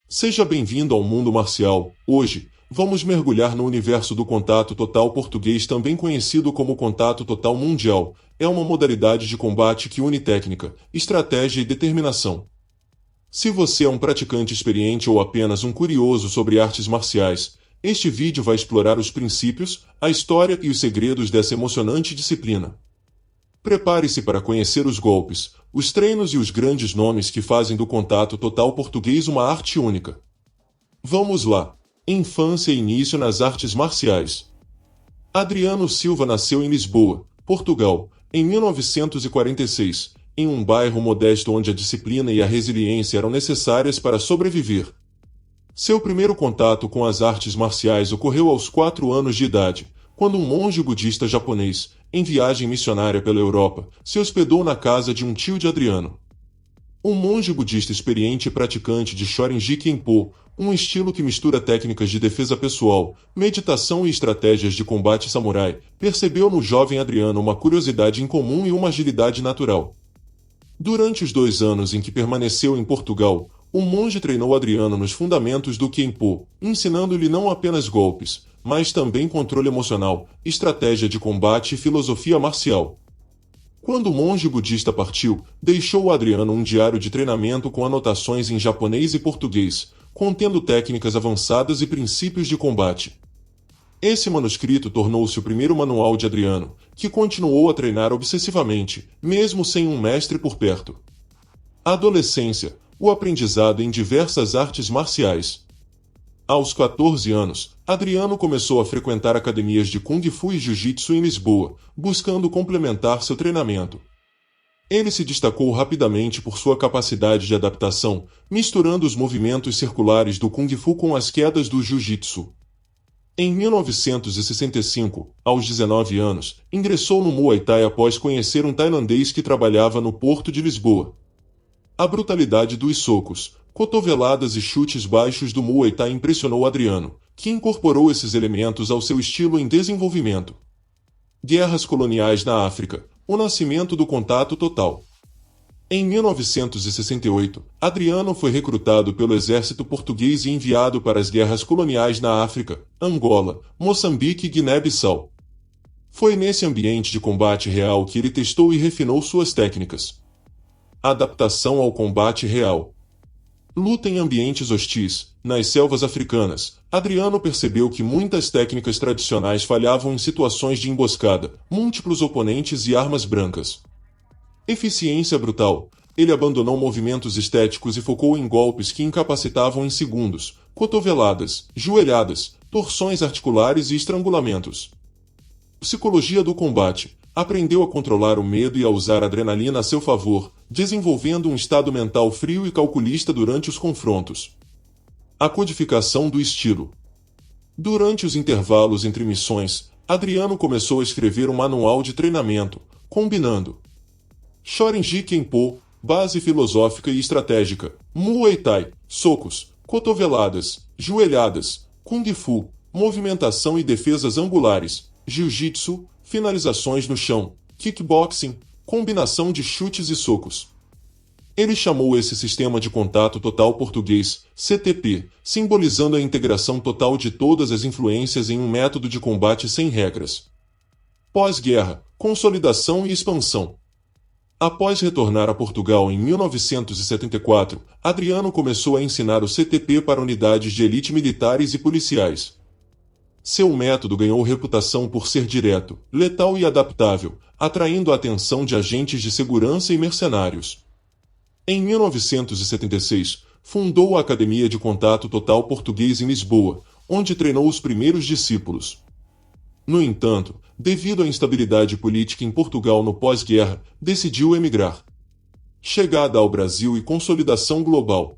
Seja bem-vindo ao mundo marcial. Hoje, vamos mergulhar no universo do contato total português, também conhecido como contato total mundial. É uma modalidade de combate que une técnica, estratégia e determinação. Se você é um praticante experiente ou apenas um curioso sobre artes marciais, este vídeo vai explorar os princípios, a história e os segredos dessa emocionante disciplina. Prepare-se para conhecer os golpes, os treinos e os grandes nomes que fazem do contato total português uma arte única. Vamos lá! Infância e início nas artes marciais. Adriano Silva nasceu em Lisboa, Portugal, em 1946, em um bairro modesto onde a disciplina e a resiliência eram necessárias para sobreviver. Seu primeiro contato com as artes marciais ocorreu aos 4 anos de idade, quando um monge budista japonês, em viagem missionária pela Europa, se hospedou na casa de um tio de Adriano. Um monge budista experiente e praticante de Shorin-ji Kenpo, um estilo que mistura técnicas de defesa pessoal, meditação e estratégias de combate samurai, percebeu no jovem Adriano uma curiosidade incomum e uma agilidade natural. Durante os 2 anos em que permaneceu em Portugal, o monge treinou Adriano nos fundamentos do Kenpo, ensinando-lhe não apenas golpes, mas também controle emocional, estratégia de combate e filosofia marcial. Quando o monge budista partiu, deixou Adriano um diário de treinamento com anotações em japonês e português, contendo técnicas avançadas e princípios de combate. Esse manuscrito tornou-se o primeiro manual de Adriano, que continuou a treinar obsessivamente, mesmo sem um mestre por perto. A adolescência, o aprendizado em diversas artes marciais. Aos 14 anos, Adriano começou a frequentar academias de Kung Fu e Jiu-Jitsu em Lisboa, buscando complementar seu treinamento. Ele se destacou rapidamente por sua capacidade de adaptação, misturando os movimentos circulares do Kung Fu com as quedas do Jiu-Jitsu. Em 1965, aos 19 anos, ingressou no Muay Thai após conhecer um tailandês que trabalhava no Porto de Lisboa. A brutalidade dos socos, cotoveladas e chutes baixos do Muay Thai impressionou Adriano, que incorporou esses elementos ao seu estilo em desenvolvimento. Guerras coloniais na África, o nascimento do contato total. Em 1968, Adriano foi recrutado pelo exército português e enviado para as guerras coloniais na África, Angola, Moçambique e Guiné-Bissau. Foi nesse ambiente de combate real que ele testou e refinou suas técnicas. Adaptação ao combate real. Luta em ambientes hostis. Nas selvas africanas, Adriano percebeu que muitas técnicas tradicionais falhavam em situações de emboscada, múltiplos oponentes e armas brancas. Eficiência brutal. Ele abandonou movimentos estéticos e focou em golpes que incapacitavam em segundos, cotoveladas, joelhadas, torções articulares e estrangulamentos. Psicologia do combate. Aprendeu a controlar o medo e a usar a adrenalina a seu favor, desenvolvendo um estado mental frio e calculista durante os confrontos. A codificação do estilo. Durante os intervalos entre missões, Adriano começou a escrever um manual de treinamento, combinando Shorin-ji Kenpo, base filosófica e estratégica, Muay Thai, socos, cotoveladas, joelhadas, Kung Fu, movimentação e defesas angulares, Jiu-Jitsu, finalizações no chão, kickboxing, combinação de chutes e socos. Ele chamou esse sistema de contato total português, CTP, simbolizando a integração total de todas as influências em um método de combate sem regras. Pós-guerra, consolidação e expansão. Após retornar a Portugal em 1974, Adriano começou a ensinar o CTP para unidades de elite militares e policiais. Seu método ganhou reputação por ser direto, letal e adaptável, atraindo a atenção de agentes de segurança e mercenários. Em 1976, fundou a Academia de Contato Total Português em Lisboa, onde treinou os primeiros discípulos. No entanto, devido à instabilidade política em Portugal no pós-guerra, decidiu emigrar. Chegada ao Brasil e consolidação global.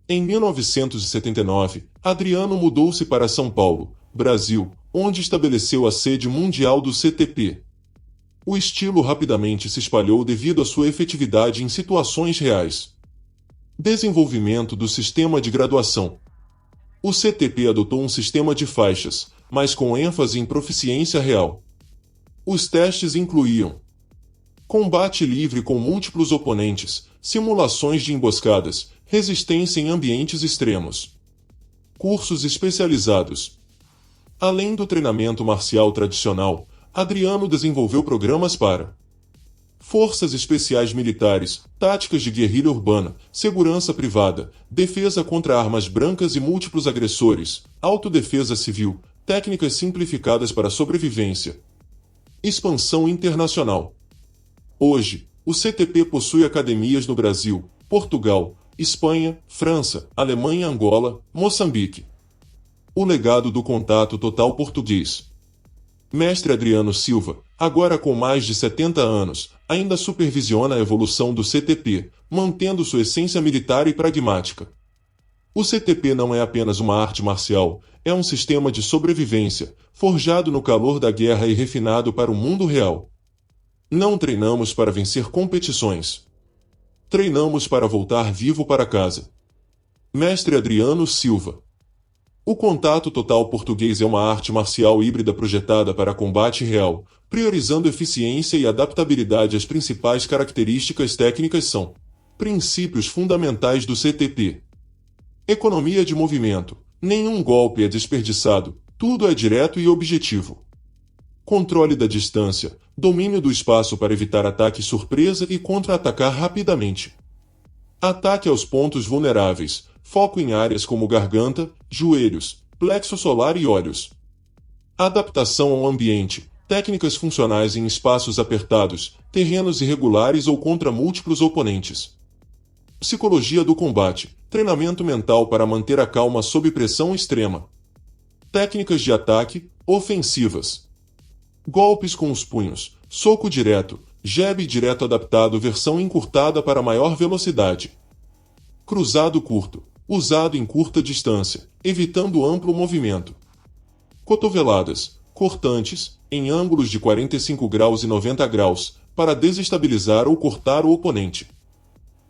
Em 1979, Adriano mudou-se para São Paulo, Brasil, onde estabeleceu a sede mundial do CTP. O estilo rapidamente se espalhou devido à sua efetividade em situações reais. Desenvolvimento do sistema de graduação. O CTP adotou um sistema de faixas, mas com ênfase em proficiência real. Os testes incluíam combate livre com múltiplos oponentes, simulações de emboscadas, resistência em ambientes extremos. Cursos especializados. Além do treinamento marcial tradicional, Adriano desenvolveu programas para forças especiais militares, táticas de guerrilha urbana, segurança privada, defesa contra armas brancas e múltiplos agressores, autodefesa civil, técnicas simplificadas para sobrevivência. Expansão internacional. Hoje, o CTP possui academias no Brasil, Portugal, Espanha, França, Alemanha, Angola, Moçambique. O legado do Contato Total Português. Mestre Adriano Silva, agora com mais de 70 anos, ainda supervisiona a evolução do CTP, mantendo sua essência militar e pragmática. O CTP não é apenas uma arte marcial, é um sistema de sobrevivência, forjado no calor da guerra e refinado para o mundo real. Não treinamos para vencer competições. Treinamos para voltar vivo para casa. Mestre Adriano Silva. O Contato Total Português é uma arte marcial híbrida projetada para combate real, priorizando eficiência e adaptabilidade. As principais características técnicas são: princípios fundamentais do CTP. Economia de movimento. Nenhum golpe é desperdiçado, tudo é direto e objetivo. Controle da distância. Domínio do espaço para evitar ataque surpresa e contra-atacar rapidamente. Ataque aos pontos vulneráveis. Foco em áreas como garganta, joelhos, plexo solar e olhos. Adaptação ao ambiente. Técnicas funcionais em espaços apertados, terrenos irregulares ou contra múltiplos oponentes. Psicologia do combate. Treinamento mental para manter a calma sob pressão extrema. Técnicas de ataque, ofensivas. Golpes com os punhos, soco direto, jab direto adaptado versão encurtada para maior velocidade. Cruzado curto, usado em curta distância, evitando amplo movimento. Cotoveladas, cortantes, em ângulos de 45 graus e 90 graus, para desestabilizar ou cortar o oponente.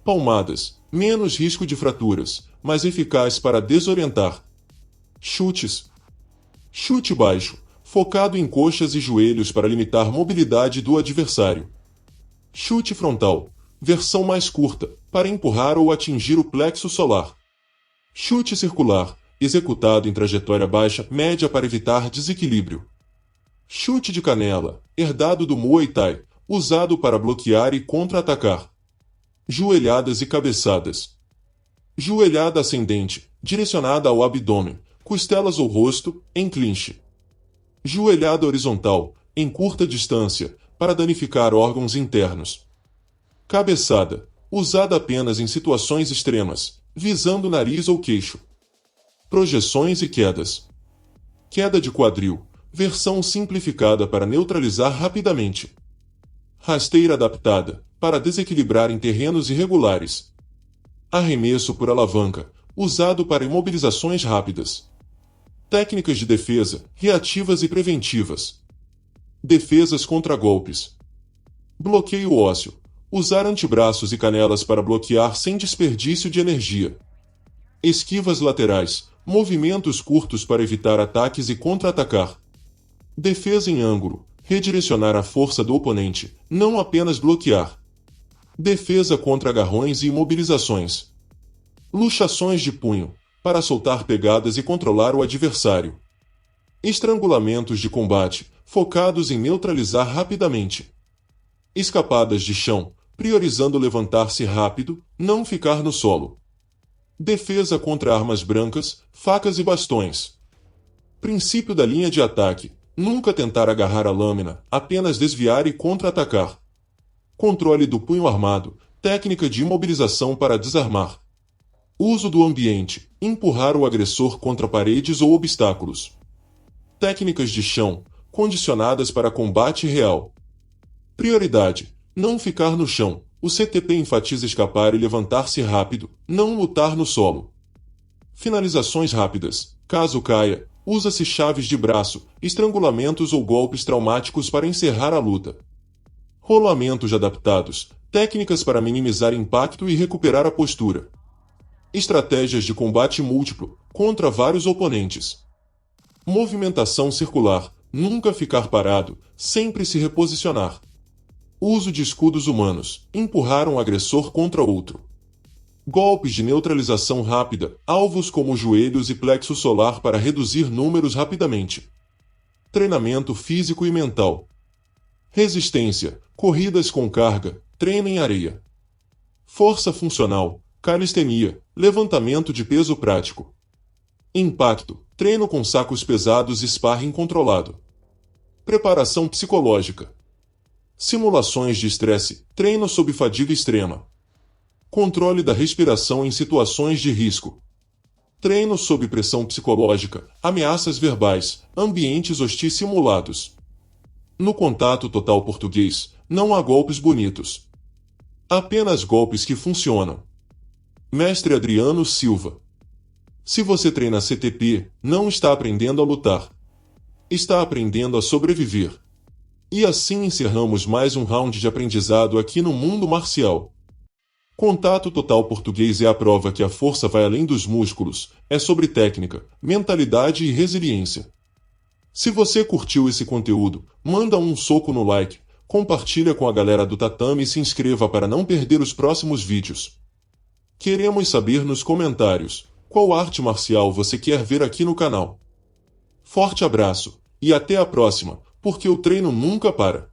Palmadas, menos risco de fraturas, mas eficaz para desorientar. Chutes. Chute baixo, focado em coxas e joelhos para limitar mobilidade do adversário. Chute frontal, versão mais curta, para empurrar ou atingir o plexo solar. Chute circular, executado em trajetória baixa-média para evitar desequilíbrio. Chute de canela, herdado do Muay Thai, usado para bloquear e contra-atacar. Joelhadas e cabeçadas. Joelhada ascendente, direcionada ao abdômen, costelas ou rosto, em clinch. Joelhada horizontal, em curta distância, para danificar órgãos internos. Cabeçada, usada apenas em situações extremas, visando o nariz ou queixo. Projeções e quedas. Queda de quadril, versão simplificada para neutralizar rapidamente. Rasteira adaptada, para desequilibrar em terrenos irregulares. Arremesso por alavanca, usado para imobilizações rápidas. Técnicas de defesa, reativas e preventivas. Defesas contra golpes. Bloqueio ósseo. Usar antebraços e canelas para bloquear sem desperdício de energia. Esquivas laterais. Movimentos curtos para evitar ataques e contra-atacar. Defesa em ângulo. Redirecionar a força do oponente, não apenas bloquear. Defesa contra agarrões e imobilizações. Luxações de punho, para soltar pegadas e controlar o adversário. Estrangulamentos de combate, focados em neutralizar rapidamente. Escapadas de chão, priorizando levantar-se rápido, não ficar no solo. Defesa contra armas brancas, facas e bastões. Princípio da linha de ataque. Nunca tentar agarrar a lâmina, apenas desviar e contra-atacar. Controle do punho armado, técnica de imobilização para desarmar. Uso do ambiente, empurrar o agressor contra paredes ou obstáculos. Técnicas de chão, condicionadas para combate real. Prioridade, não ficar no chão. O CTP enfatiza escapar e levantar-se rápido, não lutar no solo. Finalizações rápidas, caso caia, usa-se chaves de braço, estrangulamentos ou golpes traumáticos para encerrar a luta. Rolamentos adaptados, técnicas para minimizar impacto e recuperar a postura. Estratégias de combate múltiplo, contra vários oponentes. Movimentação circular, nunca ficar parado, sempre se reposicionar. Uso de escudos humanos, empurrar um agressor contra outro. Golpes de neutralização rápida, alvos como joelhos e plexo solar para reduzir números rapidamente. Treinamento físico e mental. Resistência, corridas com carga, treino em areia. Força funcional, calistenia, levantamento de peso prático. Impacto, treino com sacos pesados e sparring controlado. Preparação psicológica. Simulações de estresse, treino sob fadiga extrema. Controle da respiração em situações de risco. Treino sob pressão psicológica, ameaças verbais, ambientes hostis simulados. No Contato Total Português, não há golpes bonitos. Apenas golpes que funcionam. Mestre Adriano Silva. Se você treina CTP, não está aprendendo a lutar. Está aprendendo a sobreviver. E assim encerramos mais um round de aprendizado aqui no Mundo Marcial. Contato Total Português é a prova que a força vai além dos músculos, é sobre técnica, mentalidade e resiliência. Se você curtiu esse conteúdo, manda um soco no like, compartilha com a galera do tatame e se inscreva para não perder os próximos vídeos. Queremos saber nos comentários qual arte marcial você quer ver aqui no canal. Forte abraço, e até a próxima, porque o treino nunca para.